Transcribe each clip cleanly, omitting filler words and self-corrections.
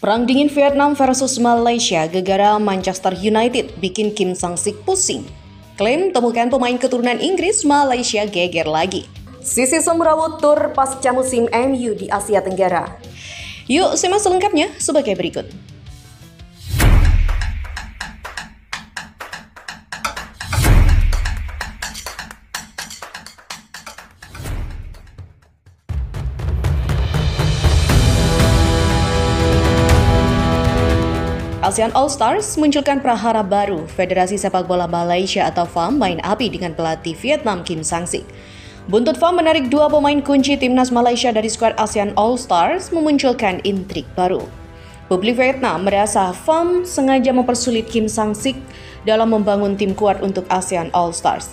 Perang dingin Vietnam versus Malaysia gegara Manchester United bikin Kim Sang-sik pusing. Klaim temukan pemain keturunan Inggris, Malaysia geger lagi. Sisi semrawut tur pasca musim MU di Asia Tenggara. Yuk simak selengkapnya sebagai berikut. ASEAN All Stars munculkan prahara baru. Federasi Sepak Bola Malaysia atau FAM main api dengan pelatih Vietnam Kim Sang-sik. Buntut FAM menarik dua pemain kunci timnas Malaysia dari skuad ASEAN All Stars memunculkan intrik baru. Publik Vietnam merasa FAM sengaja mempersulit Kim Sang-sik dalam membangun tim kuat untuk ASEAN All Stars.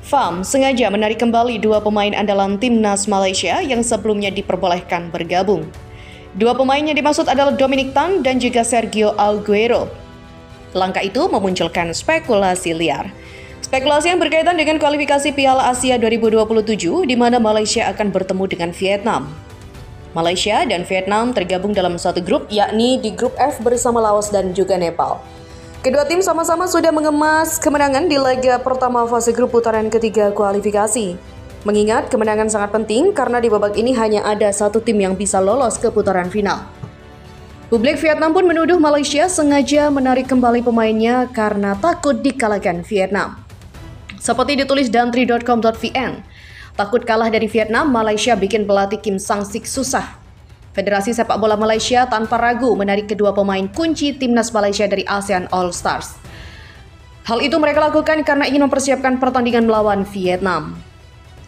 FAM sengaja menarik kembali dua pemain andalan timnas Malaysia yang sebelumnya diperbolehkan bergabung. Dua pemain yang dimaksud adalah Dominic Tan dan juga Sergio Aguero. Langkah itu memunculkan spekulasi liar. Spekulasi yang berkaitan dengan kualifikasi Piala Asia 2027 di mana Malaysia akan bertemu dengan Vietnam. Malaysia dan Vietnam tergabung dalam satu grup, yakni di grup F bersama Laos dan juga Nepal. Kedua tim sama-sama sudah mengemas kemenangan di laga pertama fase grup putaran ketiga kualifikasi. Mengingat kemenangan sangat penting karena di babak ini hanya ada satu tim yang bisa lolos ke putaran final. Publik Vietnam pun menuduh Malaysia sengaja menarik kembali pemainnya karena takut dikalahkan Vietnam. Seperti ditulis dantri.com.vn, takut kalah dari Vietnam, Malaysia bikin pelatih Kim Sang-sik susah. Federasi Sepak Bola Malaysia tanpa ragu menarik kedua pemain kunci timnas Malaysia dari ASEAN All Stars. Hal itu mereka lakukan karena ingin mempersiapkan pertandingan melawan Vietnam.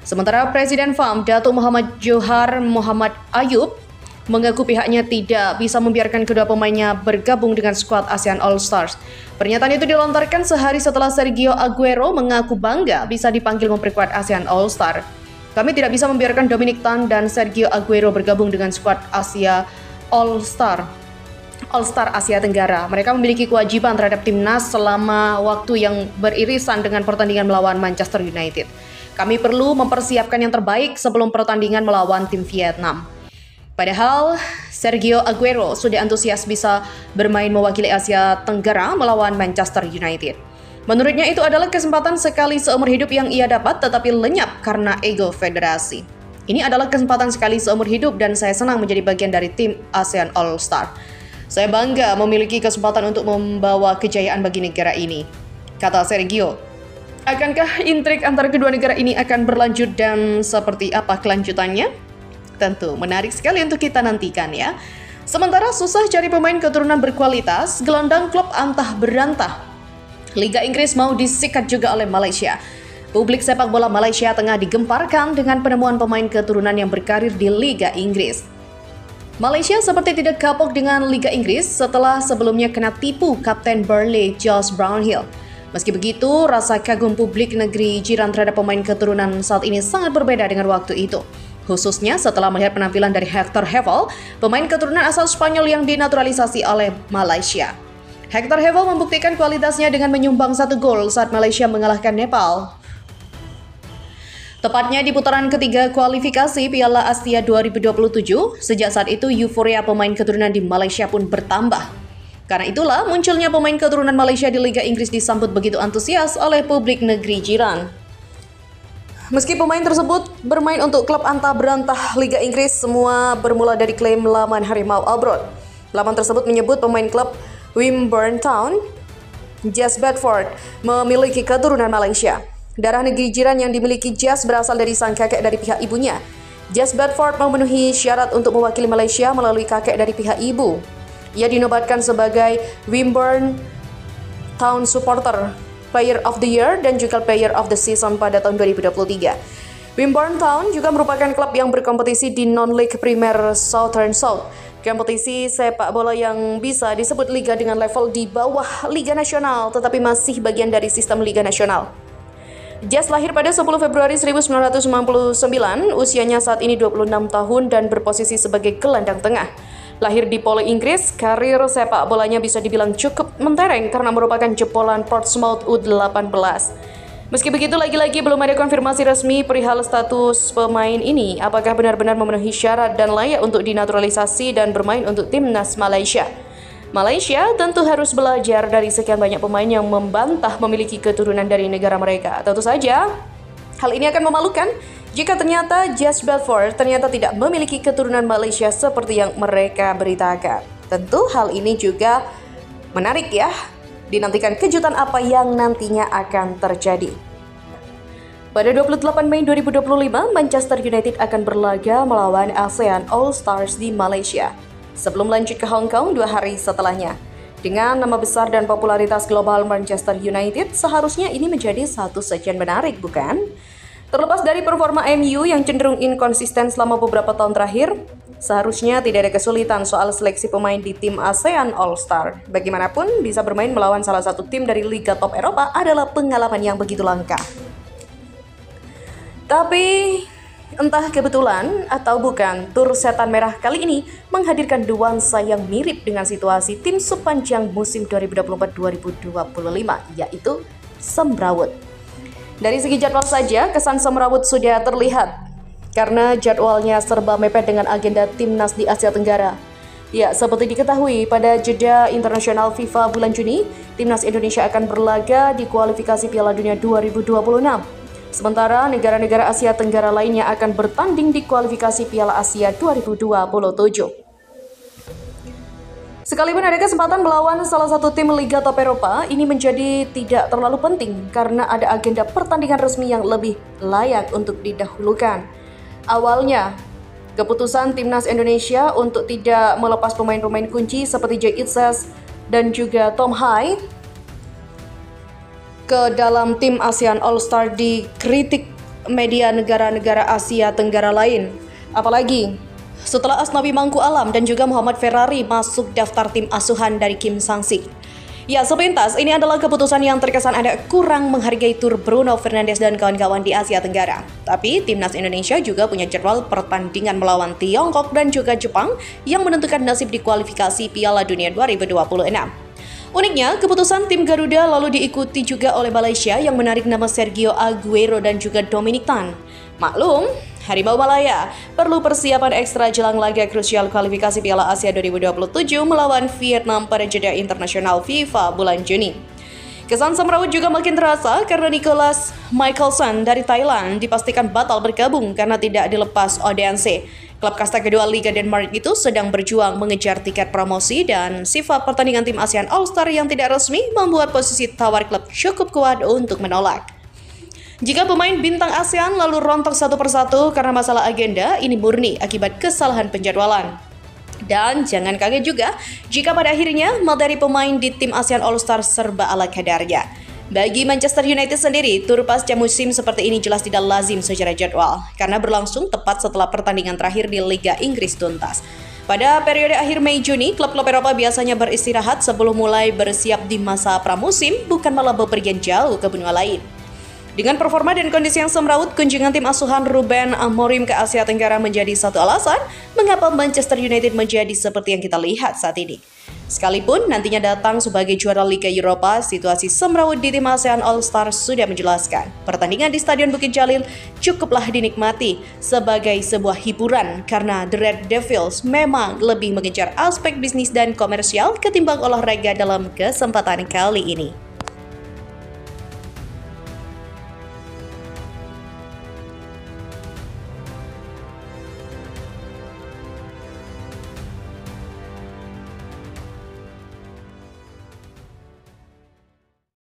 Sementara Presiden FAM, Datuk Muhammad Johar Muhammad Ayub, mengaku pihaknya tidak bisa membiarkan kedua pemainnya bergabung dengan skuad ASEAN All Stars. Pernyataan itu dilontarkan sehari setelah Sergio Aguero mengaku bangga bisa dipanggil memperkuat ASEAN All Star. Kami tidak bisa membiarkan Dominic Tan dan Sergio Aguero bergabung dengan skuad Asia All Star Asia Tenggara. Mereka memiliki kewajiban terhadap timnas selama waktu yang beririsan dengan pertandingan melawan Manchester United. Kami perlu mempersiapkan yang terbaik sebelum pertandingan melawan tim Vietnam. Padahal Sergio Aguero sudah antusias bisa bermain mewakili Asia Tenggara melawan Manchester United. Menurutnya itu adalah kesempatan sekali seumur hidup yang ia dapat tetapi lenyap karena ego federasi. Ini adalah kesempatan sekali seumur hidup dan saya senang menjadi bagian dari tim ASEAN All Star. Saya bangga memiliki kesempatan untuk membawa kejayaan bagi negara ini, kata Sergio. Akankah intrik antara kedua negara ini akan berlanjut dan seperti apa kelanjutannya? Tentu menarik sekali untuk kita nantikan ya. Sementara susah cari pemain keturunan berkualitas, gelandang klub antah berantah. Liga Inggris mau disikat juga oleh Malaysia. Publik sepak bola Malaysia tengah digemparkan dengan penemuan pemain keturunan yang berkarir di Liga Inggris. Malaysia seperti tidak kapok dengan Liga Inggris setelah sebelumnya kena tipu Kapten Burnley Josh Brownhill. Meski begitu, rasa kagum publik negeri jiran terhadap pemain keturunan saat ini sangat berbeda dengan waktu itu. Khususnya setelah melihat penampilan dari Hector Hevel, pemain keturunan asal Spanyol yang dinaturalisasi oleh Malaysia. Hector Hevel membuktikan kualitasnya dengan menyumbang 1 gol saat Malaysia mengalahkan Nepal. Tepatnya di putaran ketiga kualifikasi Piala Asia 2027, sejak saat itu euforia pemain keturunan di Malaysia pun bertambah. Karena itulah munculnya pemain keturunan Malaysia di Liga Inggris disambut begitu antusias oleh publik negeri jiran. Meski pemain tersebut bermain untuk klub antah berantah Liga Inggris, semua bermula dari klaim laman Harimau Albrod. Laman tersebut menyebut pemain klub Wimborne Town, Jazz Bedford, memiliki keturunan Malaysia. Darah negeri jiran yang dimiliki Jazz berasal dari sang kakek dari pihak ibunya. Jazz Bedford memenuhi syarat untuk mewakili Malaysia melalui kakek dari pihak ibu. Ia dinobatkan sebagai Wimborne Town Supporter, Player of the Year dan juga Player of the Season pada tahun 2023. Wimborne Town juga merupakan klub yang berkompetisi di Non-League Premier Southern South, kompetisi sepak bola yang bisa disebut liga dengan level di bawah Liga Nasional tetapi masih bagian dari sistem Liga Nasional. Jazz lahir pada 10 Februari 1999, usianya saat ini 26 tahun dan berposisi sebagai gelandang tengah. Lahir di Pole Inggris, karir sepak bolanya bisa dibilang cukup mentereng karena merupakan jebolan Portsmouth U18. Meski begitu, lagi-lagi belum ada konfirmasi resmi perihal status pemain ini, apakah benar-benar memenuhi syarat dan layak untuk dinaturalisasi dan bermain untuk timnas Malaysia. Malaysia tentu harus belajar dari sekian banyak pemain yang membantah memiliki keturunan dari negara mereka. Tentu saja, hal ini akan memalukan jika ternyata Josh Belfort ternyata tidak memiliki keturunan Malaysia seperti yang mereka beritakan. Tentu hal ini juga menarik ya. Dinantikan kejutan apa yang nantinya akan terjadi. Pada 28 Mei 2025, Manchester United akan berlaga melawan ASEAN All Stars di Malaysia. Sebelum lanjut ke Hong Kong 2 hari setelahnya. Dengan nama besar dan popularitas global Manchester United, seharusnya ini menjadi satu sajian menarik, bukan? Terlepas dari performa MU yang cenderung inkonsisten selama beberapa tahun terakhir, seharusnya tidak ada kesulitan soal seleksi pemain di tim ASEAN All-Star. Bagaimanapun, bisa bermain melawan salah satu tim dari Liga Top Eropa adalah pengalaman yang begitu langka. Tapi, entah kebetulan atau bukan, tur Setan Merah kali ini menghadirkan nuansa yang mirip dengan situasi tim sepanjang musim 2024-2025, yaitu semrawut. Dari segi jadwal saja, kesan semrawut sudah terlihat karena jadwalnya serba mepet dengan agenda timnas di Asia Tenggara. Ya, seperti diketahui, pada jeda internasional FIFA bulan Juni, timnas Indonesia akan berlaga di kualifikasi Piala Dunia 2026. Sementara negara-negara Asia Tenggara lainnya akan bertanding di kualifikasi Piala Asia 2027. Sekalipun ada kesempatan melawan salah satu tim Liga Top Eropa, ini menjadi tidak terlalu penting karena ada agenda pertandingan resmi yang lebih layak untuk didahulukan. Awalnya, keputusan timnas Indonesia untuk tidak melepas pemain-pemain kunci seperti Jay Itzes dan juga Tom Hai ke dalam tim ASEAN All-Star dikritik media negara-negara Asia Tenggara lain. Apalagi setelah Asnawi Mangku Alam dan juga Muhammad Ferrari masuk daftar tim asuhan dari Kim Sang-sik. Ya, sepintas ini adalah keputusan yang terkesan ada kurang menghargai tur Bruno Fernandes dan kawan-kawan di Asia Tenggara. Tapi timnas Indonesia juga punya jadwal pertandingan melawan Tiongkok dan juga Jepang yang menentukan nasib di kualifikasi Piala Dunia 2026. Uniknya, keputusan tim Garuda lalu diikuti juga oleh Malaysia yang menarik nama Sergio Aguero dan juga Dominic Tan. Maklum, Harimau Malaya perlu persiapan ekstra jelang laga krusial kualifikasi Piala Asia 2027 melawan Vietnam pada jeda internasional FIFA bulan Juni. Kesan semrawut juga makin terasa karena Nicholas Michelson dari Thailand dipastikan batal bergabung karena tidak dilepas Odense. Klub kasta kedua Liga Denmark itu sedang berjuang mengejar tiket promosi dan sifat pertandingan tim ASEAN All-Star yang tidak resmi membuat posisi tawar klub cukup kuat untuk menolak. Jika pemain bintang ASEAN lalu rontok satu persatu karena masalah agenda, ini murni akibat kesalahan penjadwalan. Dan jangan kaget juga jika pada akhirnya materi pemain di tim ASEAN All-Star serba ala kadarnya. Bagi Manchester United sendiri, tur pasca musim seperti ini jelas tidak lazim secara jadwal, karena berlangsung tepat setelah pertandingan terakhir di Liga Inggris tuntas. Pada periode akhir Mei-Juni, klub-klub Eropa biasanya beristirahat sebelum mulai bersiap di masa pramusim, bukan malah bepergian jauh ke benua lain. Dengan performa dan kondisi yang semrawut, kunjungan tim asuhan Ruben Amorim ke Asia Tenggara menjadi satu alasan mengapa Manchester United menjadi seperti yang kita lihat saat ini. Sekalipun nantinya datang sebagai juara Liga Eropa, situasi semrawut di tim ASEAN All-Star sudah menjelaskan. Pertandingan di Stadion Bukit Jalil cukuplah dinikmati sebagai sebuah hiburan karena The Red Devils memang lebih mengejar aspek bisnis dan komersial ketimbang olahraga dalam kesempatan kali ini.